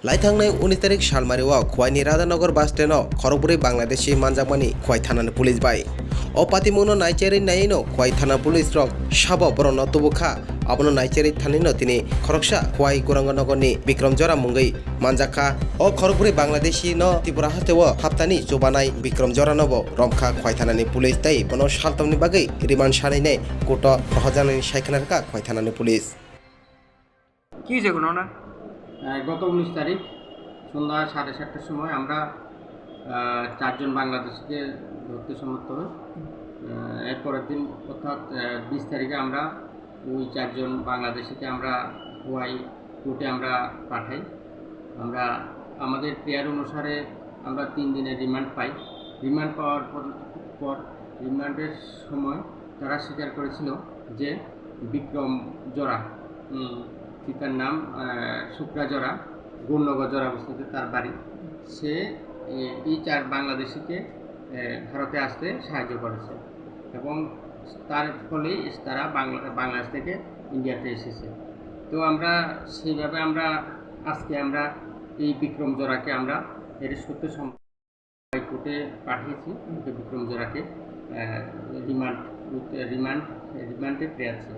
लाइथांनाय 19 तारिख सालमारिआव खवाइनि राधानगर बास स्टेन्डआव खरगपुरि बांलादेशी मानजामानि खवाइ थानानि पुलिस बाय o patimuno naichere naino khwai thana police rok sabo borono tubuka abono naichere thanino tini khoroksa khwai Goranganogor ni Bikram Jora mungoi manjaka o Khorogpuri Bangladeshi no Tripura hateo haptani jobanai Bikram Jora nobo romkha khwai thanani police tai bono saltamni bagai remand sanai koto rahajani saikhanarka khwai thanani police কি যে কোনো না গত 19 তারিখ সন্ধ্যা 7:30টার সময় আমরা চারজন বাংলাদেশিকে ধরতে সমর্থ হই। এরপরের দিন অর্থাৎ 20 তারিখে আমরা ওই চারজন বাংলাদেশিকে আমরা খোয়াই কোর্টে আমরা পাঠাই। আমরা আমাদের প্রেয়ার অনুসারে আমরা 3 দিনের রিমান্ড পাই। রিমান্ড পাওয়ার পর রিমান্ডের সময় তারা স্বীকার করেছিল যে বিক্রম জোড়া পিতার নাম শুক্রা জোড়া গুণনগর জোড়া অবস্থিত তার বাড়ি, সে এই 4 বাংলাদেশিকে ভারতে আসতে সাহায্য করেছে এবং তার ফলেই তারা বাংলাদেশ থেকে ইন্ডিয়াতে এসেছে। তো আমরা সেইভাবে আমরা আজকে আমরা এই বিক্রম জোড়াকে আমরা এর সত্য কোর্টে পাঠিয়েছি। বিক্রম জোড়াকে রিমান্ডে প্রেয়ার ছিল।